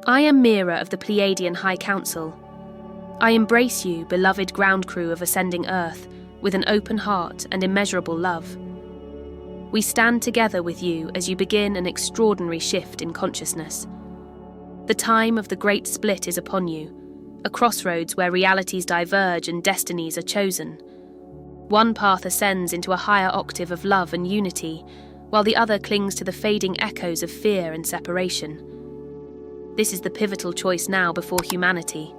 I am Mira of the Pleiadian High Council. I embrace you, beloved ground crew of ascending Earth, with an open heart and immeasurable love. We stand together with you as you begin an extraordinary shift in consciousness. The time of the great split is upon you, a crossroads where realities diverge and destinies are chosen. One path ascends into a higher octave of love and unity, while the other clings to the fading echoes of fear and separation. This is the pivotal choice now before humanity.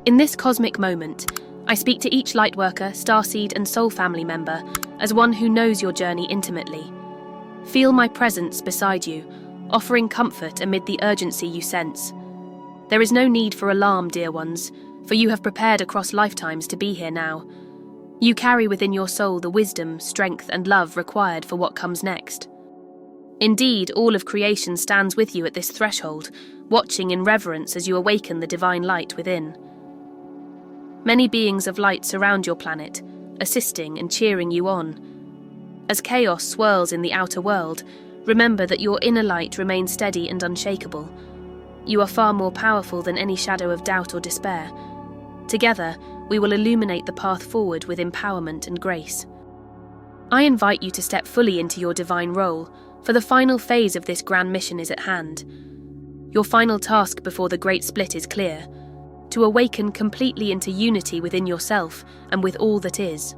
In this cosmic moment, I speak to each Lightworker, Starseed and Soul family member as one who knows your journey intimately. Feel my presence beside you, offering comfort amid the urgency you sense. There is no need for alarm, dear ones, for you have prepared across lifetimes to be here now. You carry within your soul the wisdom, strength and love required for what comes next. Indeed, all of creation stands with you at this threshold, watching in reverence as you awaken the divine light within. Many beings of light surround your planet, assisting and cheering you on. As chaos swirls in the outer world, remember that your inner light remains steady and unshakable. You are far more powerful than any shadow of doubt or despair. Together, we will illuminate the path forward with empowerment and grace. I invite you to step fully into your divine role, for the final phase of this grand mission is at hand. Your final task before the great split is clear: to awaken completely into unity within yourself and with all that is.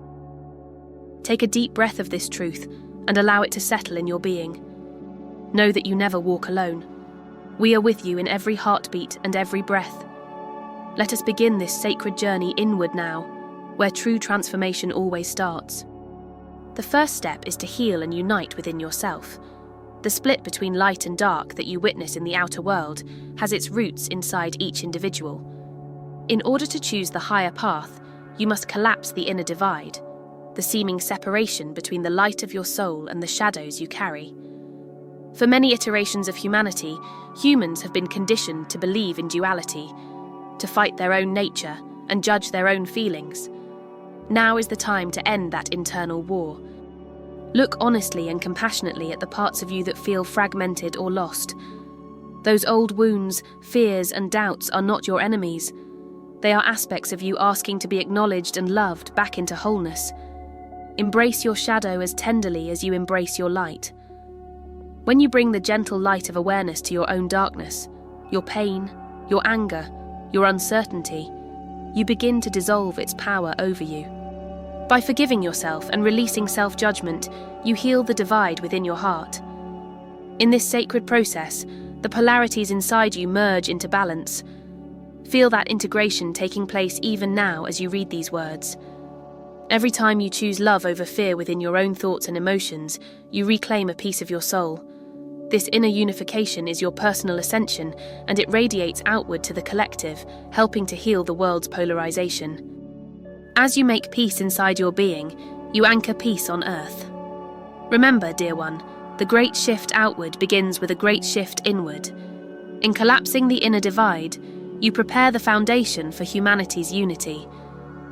Take a deep breath of this truth and allow it to settle in your being. Know that you never walk alone. We are with you in every heartbeat and every breath. Let us begin this sacred journey inward now, where true transformation always starts. The first step is to heal and unite within yourself. The split between light and dark that you witness in the outer world has its roots inside each individual. In order to choose the higher path, you must collapse the inner divide, the seeming separation between the light of your soul and the shadows you carry. For many iterations of humanity, humans have been conditioned to believe in duality, to fight their own nature and judge their own feelings. Now is the time to end that internal war. Look honestly and compassionately at the parts of you that feel fragmented or lost. Those old wounds, fears and doubts are not your enemies. They are aspects of you asking to be acknowledged and loved back into wholeness. Embrace your shadow as tenderly as you embrace your light. When you bring the gentle light of awareness to your own darkness, your pain, your anger, your uncertainty, you begin to dissolve its power over you. By forgiving yourself and releasing self-judgment, you heal the divide within your heart. In this sacred process, the polarities inside you merge into balance. Feel that integration taking place even now as you read these words. Every time you choose love over fear within your own thoughts and emotions, you reclaim a piece of your soul. This inner unification is your personal ascension, and it radiates outward to the collective, helping to heal the world's polarization. As you make peace inside your being, you anchor peace on earth. Remember, dear one, the great shift outward begins with a great shift inward. In collapsing the inner divide, you prepare the foundation for humanity's unity.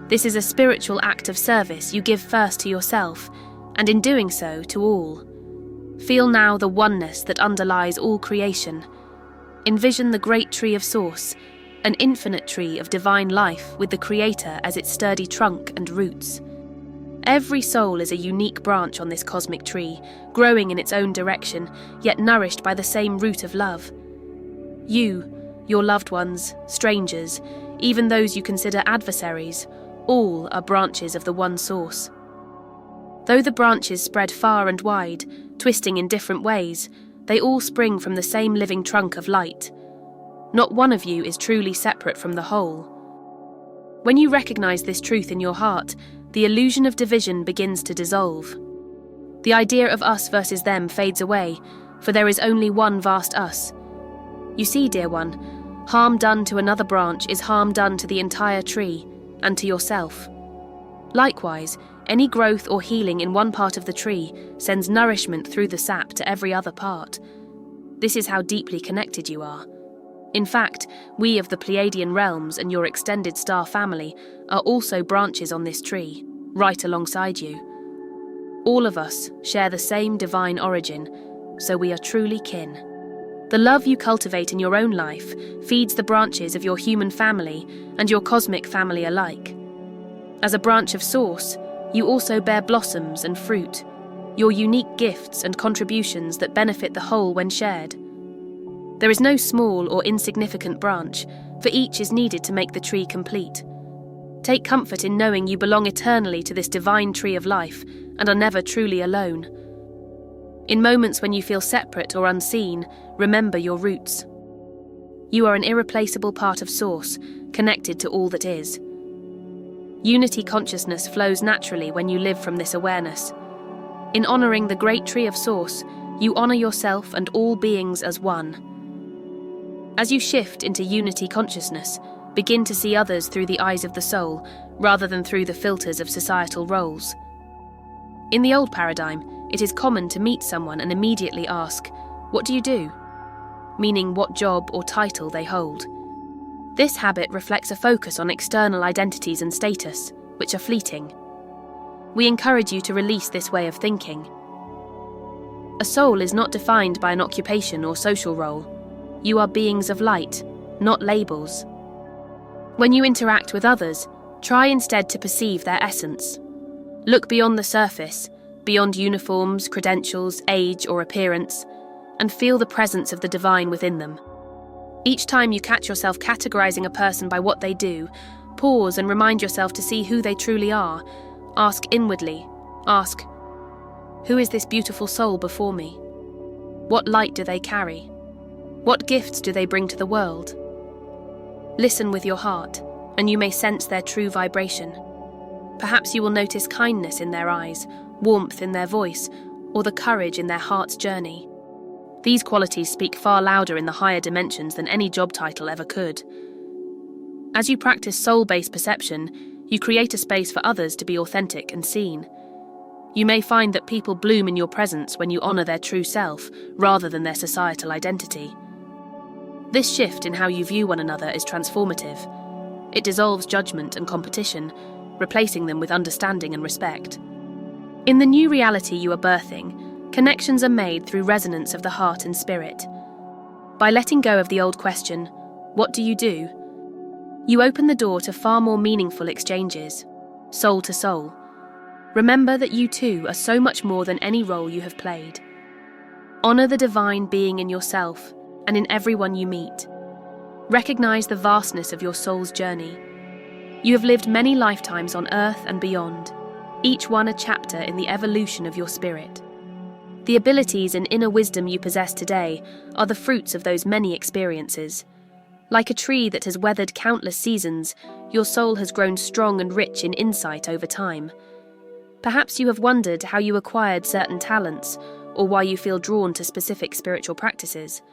This is a spiritual act of service you give first to yourself, and in doing so, to all. Feel now the oneness that underlies all creation. Envision the great tree of Source, an infinite tree of divine life with the Creator as its sturdy trunk and roots. Every soul is a unique branch on this cosmic tree, growing in its own direction, yet nourished by the same root of love. You, your loved ones, strangers, even those you consider adversaries, all are branches of the one source. Though the branches spread far and wide, twisting in different ways, they all spring from the same living trunk of light. Not one of you is truly separate from the whole. When you recognize this truth in your heart, the illusion of division begins to dissolve. The idea of us versus them fades away, for there is only one vast us. You see, dear one, harm done to another branch is harm done to the entire tree, and to yourself. Likewise, any growth or healing in one part of the tree sends nourishment through the sap to every other part. This is how deeply connected you are. In fact, we of the Pleiadian realms and your extended star family are also branches on this tree, right alongside you. All of us share the same divine origin, so we are truly kin. The love you cultivate in your own life feeds the branches of your human family and your cosmic family alike. As a branch of Source, you also bear blossoms and fruit, your unique gifts and contributions that benefit the whole when shared. There is no small or insignificant branch, for each is needed to make the tree complete. Take comfort in knowing you belong eternally to this divine tree of life and are never truly alone. In moments when you feel separate or unseen, remember your roots. You are an irreplaceable part of Source, connected to all that is. Unity consciousness flows naturally when you live from this awareness. In honoring the great tree of Source, you honor yourself and all beings as one. As you shift into unity consciousness, begin to see others through the eyes of the soul, rather than through the filters of societal roles. In the old paradigm, it is common to meet someone and immediately ask, "What do you do?" meaning what job or title they hold. This habit reflects a focus on external identities and status, which are fleeting. We encourage you to release this way of thinking. A soul is not defined by an occupation or social role. You are beings of light, not labels. When you interact with others, try instead to perceive their essence. Look beyond the surface, beyond uniforms, credentials, age, or appearance, and feel the presence of the divine within them. Each time you catch yourself categorizing a person by what they do, pause and remind yourself to see who they truly are. Ask inwardly. Ask, who is this beautiful soul before me? What light do they carry? What gifts do they bring to the world? Listen with your heart, and you may sense their true vibration. Perhaps you will notice kindness in their eyes, warmth in their voice, or the courage in their heart's journey. These qualities speak far louder in the higher dimensions than any job title ever could. As you practice soul-based perception, you create a space for others to be authentic and seen. You may find that people bloom in your presence when you honor their true self, rather than their societal identity. This shift in how you view one another is transformative. It dissolves judgment and competition, replacing them with understanding and respect. In the new reality you are birthing, connections are made through resonance of the heart and spirit. By letting go of the old question, "What do you do?" you open the door to far more meaningful exchanges, soul to soul. Remember that you too are so much more than any role you have played. Honor the divine being in yourself and in everyone you meet. Recognize the vastness of your soul's journey. You have lived many lifetimes on Earth and beyond, each one a chapter in the evolution of your spirit. The abilities and inner wisdom you possess today are the fruits of those many experiences. Like a tree that has weathered countless seasons, your soul has grown strong and rich in insight over time. Perhaps you have wondered how you acquired certain talents, or why you feel drawn to specific spiritual practices.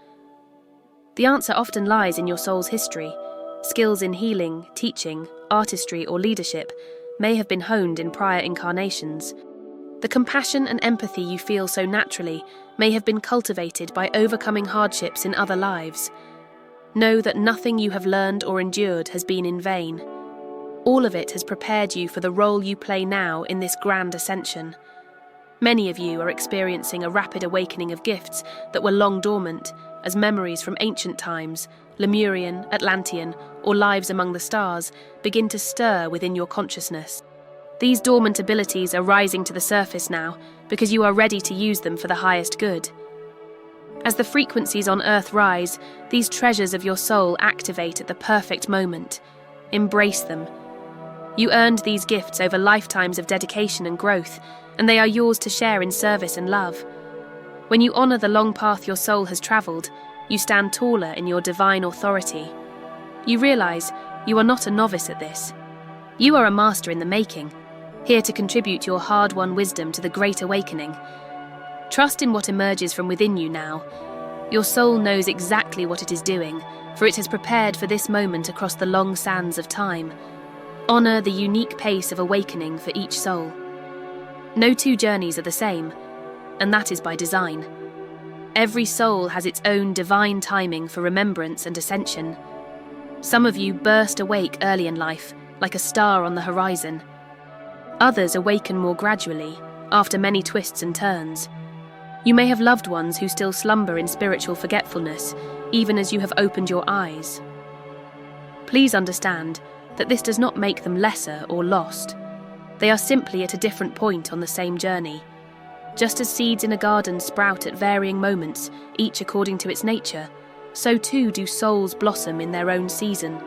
The answer often lies in your soul's history. Skills in healing, teaching, artistry, or leadership may have been honed in prior incarnations. The compassion and empathy you feel so naturally may have been cultivated by overcoming hardships in other lives. Know that nothing you have learned or endured has been in vain. All of it has prepared you for the role you play now in this grand ascension. Many of you are experiencing a rapid awakening of gifts that were long dormant, as memories from ancient times, Lemurian, Atlantean, or lives among the stars, begin to stir within your consciousness. These dormant abilities are rising to the surface now because you are ready to use them for the highest good. As the frequencies on Earth rise, these treasures of your soul activate at the perfect moment. Embrace them. You earned these gifts over lifetimes of dedication and growth, and they are yours to share in service and love. When you honor the long path your soul has traveled, you stand taller in your divine authority. You realize you are not a novice at this. You are a master in the making, here to contribute your hard-won wisdom to the great awakening. Trust in what emerges from within you now. Your soul knows exactly what it is doing, for it has prepared for this moment across the long sands of time. Honor the unique pace of awakening for each soul. No two journeys are the same, and that is by design. Every soul has its own divine timing for remembrance and ascension. Some of you burst awake early in life, like a star on the horizon. Others awaken more gradually, after many twists and turns. You may have loved ones who still slumber in spiritual forgetfulness, even as you have opened your eyes. Please understand that this does not make them lesser or lost. They are simply at a different point on the same journey. Just as seeds in a garden sprout at varying moments, each according to its nature, so too do souls blossom in their own season.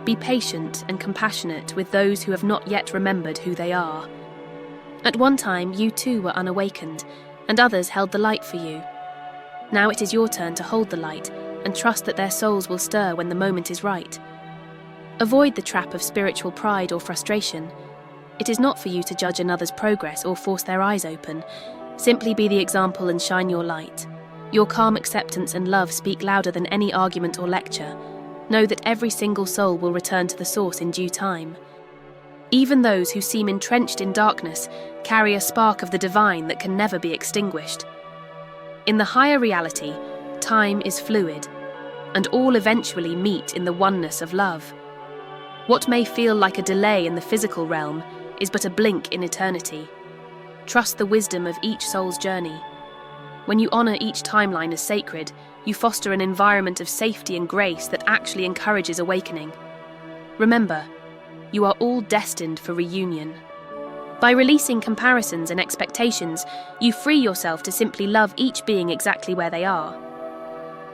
Be patient and compassionate with those who have not yet remembered who they are. At one time, you too were unawakened, and others held the light for you. Now it is your turn to hold the light and trust that their souls will stir when the moment is right. Avoid the trap of spiritual pride or frustration. It is not for you to judge another's progress or force their eyes open. Simply be the example and shine your light. Your calm acceptance and love speak louder than any argument or lecture. Know that every single soul will return to the source in due time. Even those who seem entrenched in darkness carry a spark of the divine that can never be extinguished. In the higher reality, time is fluid, and all eventually meet in the oneness of love. What may feel like a delay in the physical realm is but a blink in eternity. Trust the wisdom of each soul's journey. When you honor each timeline as sacred, you foster an environment of safety and grace that actually encourages awakening. Remember, you are all destined for reunion. By releasing comparisons and expectations, you free yourself to simply love each being exactly where they are.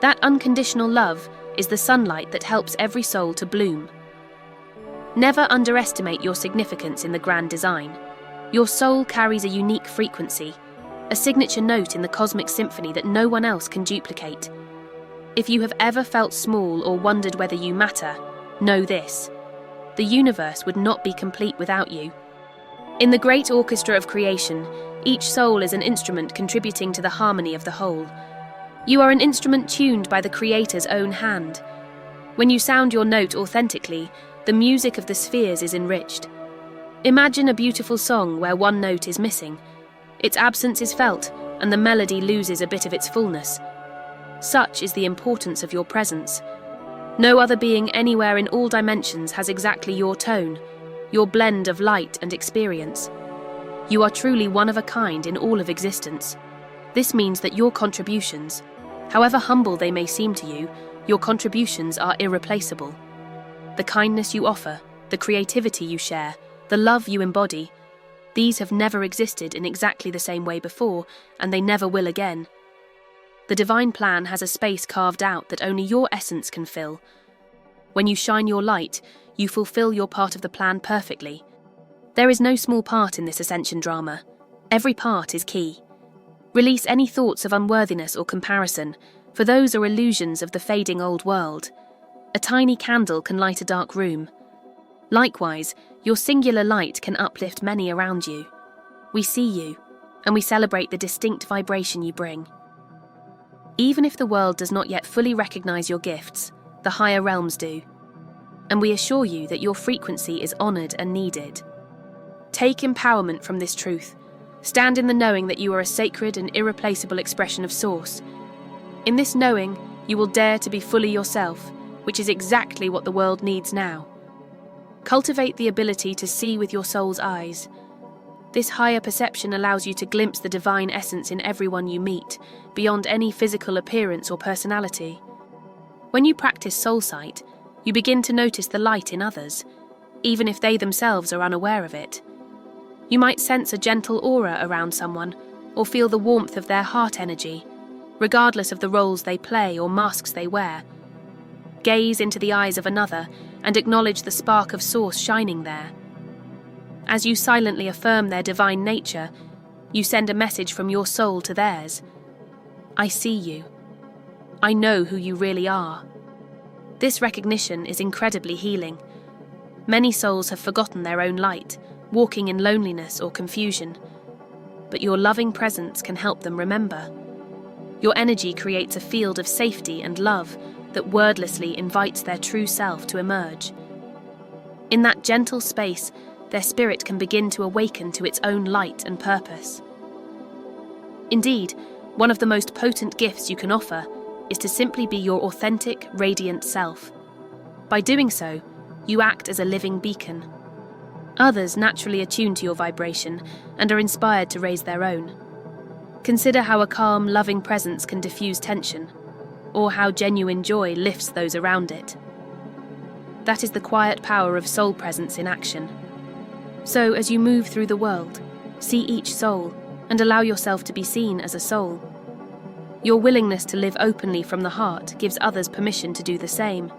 That unconditional love is the sunlight that helps every soul to bloom. Never underestimate your significance in the grand design. Your soul carries a unique frequency, a signature note in the cosmic symphony that no one else can duplicate. If you have ever felt small or wondered whether you matter, know this: the universe would not be complete without you. In the great orchestra of creation, each soul is an instrument contributing to the harmony of the whole. You are an instrument tuned by the Creator's own hand. When you sound your note authentically, the music of the spheres is enriched. Imagine a beautiful song where one note is missing. Its absence is felt, and the melody loses a bit of its fullness. Such is the importance of your presence. No other being anywhere in all dimensions has exactly your tone, your blend of light and experience. You are truly one of a kind in all of existence. This means that your contributions, however humble they may seem to you, your contributions are irreplaceable. The kindness you offer, the creativity you share, the love you embody, these have never existed in exactly the same way before, and they never will again. The divine plan has a space carved out that only your essence can fill. When you shine your light, you fulfill your part of the plan perfectly. There is no small part in this ascension drama. Every part is key. Release any thoughts of unworthiness or comparison, for those are illusions of the fading old world. A tiny candle can light a dark room. Likewise, your singular light can uplift many around you. We see you, and we celebrate the distinct vibration you bring. Even if the world does not yet fully recognize your gifts, the higher realms do. And we assure you that your frequency is honored and needed. Take empowerment from this truth. Stand in the knowing that you are a sacred and irreplaceable expression of Source. In this knowing, you will dare to be fully yourself, which is exactly what the world needs now. Cultivate the ability to see with your soul's eyes. This higher perception allows you to glimpse the divine essence in everyone you meet, beyond any physical appearance or personality. When you practice soul sight, you begin to notice the light in others, even if they themselves are unaware of it. You might sense a gentle aura around someone, or feel the warmth of their heart energy, regardless of the roles they play or masks they wear. Gaze into the eyes of another and acknowledge the spark of Source shining there. As you silently affirm their divine nature, you send a message from your soul to theirs. I see you. I know who you really are. This recognition is incredibly healing. Many souls have forgotten their own light, walking in loneliness or confusion. But your loving presence can help them remember. Your energy creates a field of safety and love that wordlessly invites their true self to emerge. In that gentle space, their spirit can begin to awaken to its own light and purpose. Indeed, one of the most potent gifts you can offer is to simply be your authentic, radiant self. By doing so, you act as a living beacon. Others naturally attune to your vibration and are inspired to raise their own. Consider how a calm, loving presence can diffuse tension, or how genuine joy lifts those around it. That is the quiet power of soul presence in action. So, as you move through the world, see each soul and allow yourself to be seen as a soul. Your willingness to live openly from the heart gives others permission to do the same.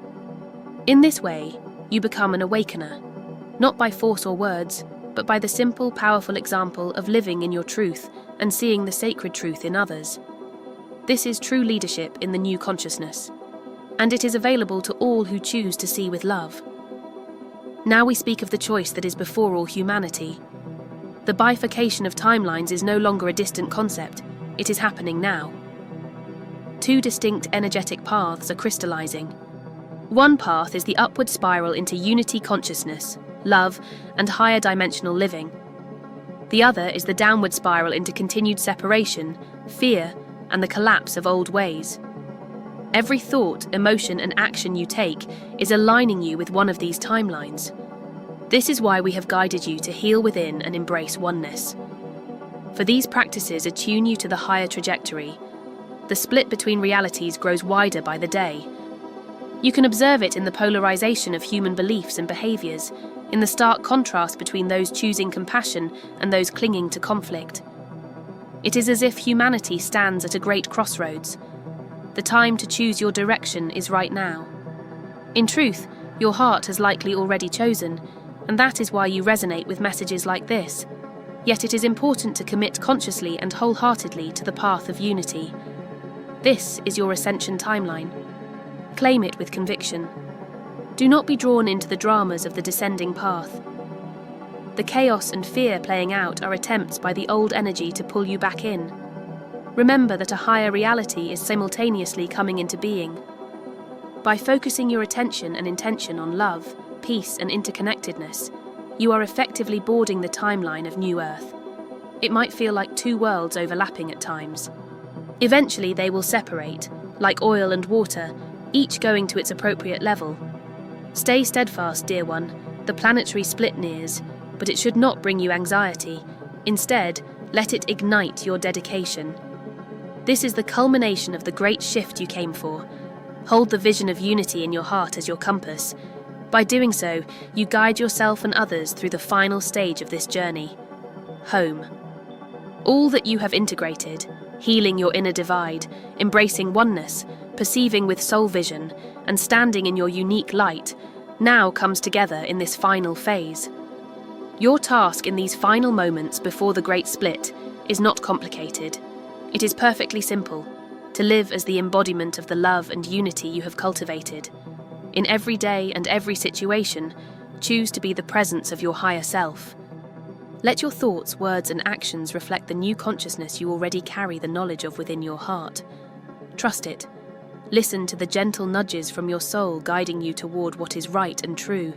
In this way, you become an awakener, not by force or words, but by the simple, powerful example of living in your truth and seeing the sacred truth in others. This is true leadership in the new consciousness, and it is available to all who choose to see with love. Now we speak of the choice that is before all humanity. The bifurcation of timelines is no longer a distant concept, it is happening now. Two distinct energetic paths are crystallizing. One path is the upward spiral into unity consciousness, love, and higher dimensional living. The other is the downward spiral into continued separation, fear, and the collapse of old ways. Every thought, emotion, and action you take is aligning you with one of these timelines. This is why we have guided you to heal within and embrace oneness. For these practices attune you to the higher trajectory. The split between realities grows wider by the day. You can observe it in the polarization of human beliefs and behaviors, in the stark contrast between those choosing compassion and those clinging to conflict. It is as if humanity stands at a great crossroads. The time to choose your direction is right now. In truth, your heart has likely already chosen, and that is why you resonate with messages like this. Yet it is important to commit consciously and wholeheartedly to the path of unity. This is your ascension timeline. Claim it with conviction. Do not be drawn into the dramas of the descending path. The chaos and fear playing out are attempts by the old energy to pull you back in. Remember that a higher reality is simultaneously coming into being. By focusing your attention and intention on love, peace, and interconnectedness, you are effectively boarding the timeline of New Earth. It might feel like two worlds overlapping at times. Eventually they will separate, like oil and water, each going to its appropriate level. Stay steadfast, dear one, the planetary split nears, but it should not bring you anxiety. Instead, let it ignite your dedication. This is the culmination of the great shift you came for. Hold the vision of unity in your heart as your compass. By doing so, you guide yourself and others through the final stage of this journey. Home. All that you have integrated, healing your inner divide, embracing oneness, perceiving with soul vision, and standing in your unique light, now comes together in this final phase. Your task in these final moments before the great split is not complicated. It is perfectly simple, to live as the embodiment of the love and unity you have cultivated. In every day and every situation, choose to be the presence of your higher self. Let your thoughts, words, and actions reflect the new consciousness you already carry the knowledge of within your heart. Trust it. Listen to the gentle nudges from your soul guiding you toward what is right and true,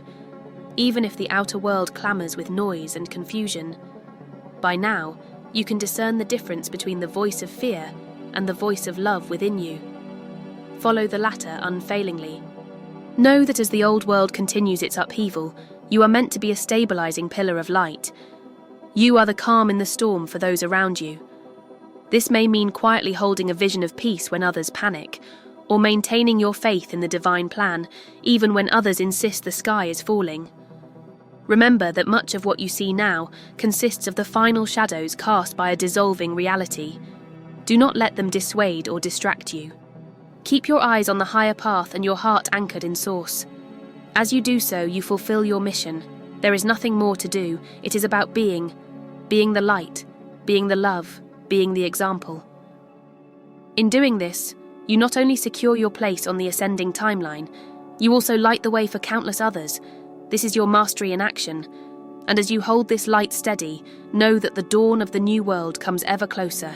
even if the outer world clamours with noise and confusion. By now, you can discern the difference between the voice of fear and the voice of love within you. Follow the latter unfailingly. Know that as the old world continues its upheaval, you are meant to be a stabilizing pillar of light. You are the calm in the storm for those around you. This may mean quietly holding a vision of peace when others panic, or maintaining your faith in the divine plan, even when others insist the sky is falling. Remember that much of what you see now consists of the final shadows cast by a dissolving reality. Do not let them dissuade or distract you. Keep your eyes on the higher path and your heart anchored in source. As you do so, you fulfill your mission. There is nothing more to do. It is about being the light, being the love, being the example. In doing this, you not only secure your place on the ascending timeline, you also light the way for countless others. This is your mastery in action. And as you hold this light steady, know that the dawn of the new world comes ever closer.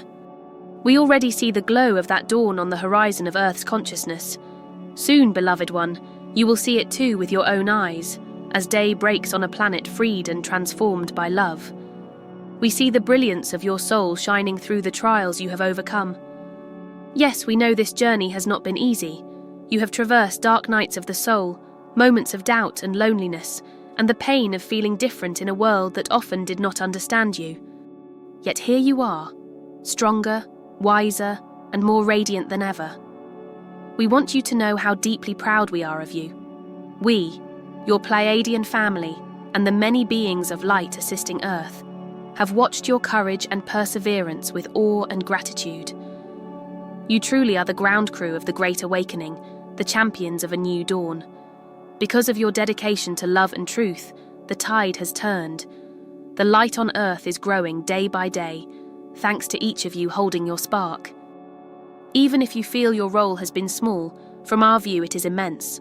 We already see the glow of that dawn on the horizon of Earth's consciousness. Soon, beloved one, you will see it too with your own eyes, as day breaks on a planet freed and transformed by love. We see the brilliance of your soul shining through the trials you have overcome. Yes, we know this journey has not been easy. You have traversed dark nights of the soul, moments of doubt and loneliness, and the pain of feeling different in a world that often did not understand you. Yet here you are, stronger, wiser, and more radiant than ever. We want you to know how deeply proud we are of you. We, your Pleiadian family, and the many beings of light assisting Earth, have watched your courage and perseverance with awe and gratitude. You truly are the ground crew of the Great Awakening, the champions of a new dawn. Because of your dedication to love and truth, the tide has turned. The light on Earth is growing day by day, thanks to each of you holding your spark. Even if you feel your role has been small, from our view it is immense.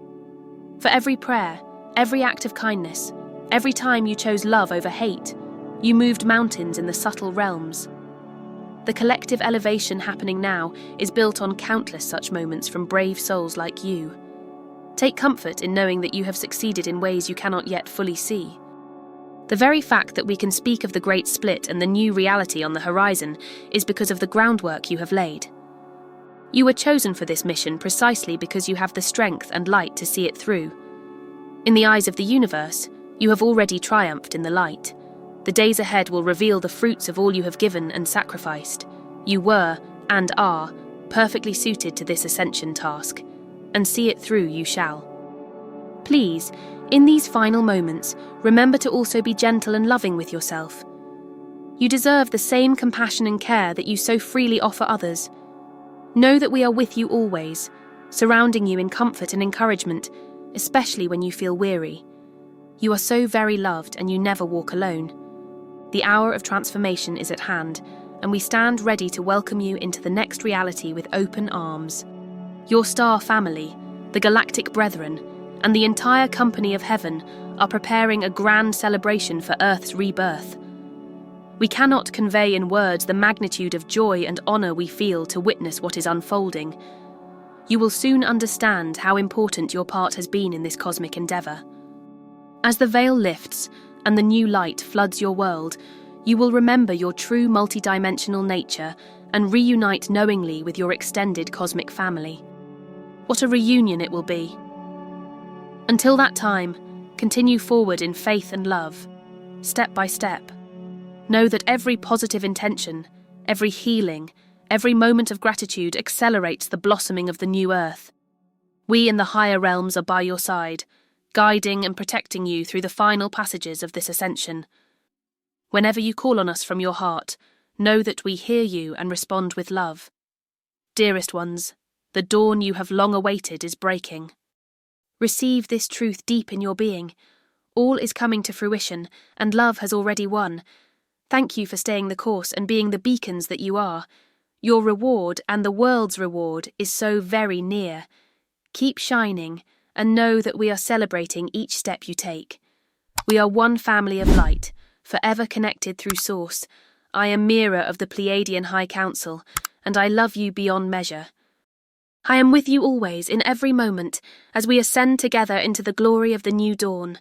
For every prayer, every act of kindness, every time you chose love over hate, you moved mountains in the subtle realms. The collective elevation happening now is built on countless such moments from brave souls like you. Take comfort in knowing that you have succeeded in ways you cannot yet fully see. The very fact that we can speak of the Great Split and the new reality on the horizon is because of the groundwork you have laid. You were chosen for this mission precisely because you have the strength and light to see it through. In the eyes of the universe, you have already triumphed in the light. The days ahead will reveal the fruits of all you have given and sacrificed. You were, and are, perfectly suited to this ascension task, and see it through you shall. Please, in these final moments, remember to also be gentle and loving with yourself. You deserve the same compassion and care that you so freely offer others. Know that we are with you always, surrounding you in comfort and encouragement, especially when you feel weary. You are so very loved and you never walk alone. The hour of transformation is at hand, and we stand ready to welcome you into the next reality with open arms. Your star family, the galactic brethren, and the entire company of heaven are preparing a grand celebration for Earth's rebirth. We cannot convey in words the magnitude of joy and honor we feel to witness what is unfolding. You will soon understand how important your part has been in this cosmic endeavor. As the veil lifts and the new light floods your world, you will remember your true multidimensional nature and reunite knowingly with your extended cosmic family. What a reunion it will be. Until that time, continue forward in faith and love, step by step. Know that every positive intention, every healing, every moment of gratitude accelerates the blossoming of the new Earth. We in the higher realms are by your side, guiding and protecting you through the final passages of this ascension. Whenever you call on us from your heart, know that we hear you and respond with love. Dearest ones, the dawn you have long awaited is breaking. Receive this truth deep in your being. All is coming to fruition, and love has already won. Thank you for staying the course and being the beacons that you are. Your reward and the world's reward is so very near. Keep shining, and know that we are celebrating each step you take. We are one family of light, forever connected through Source. I am Mira of the Pleiadian High Council, and I love you beyond measure. I am with you always, in every moment, as we ascend together into the glory of the new dawn.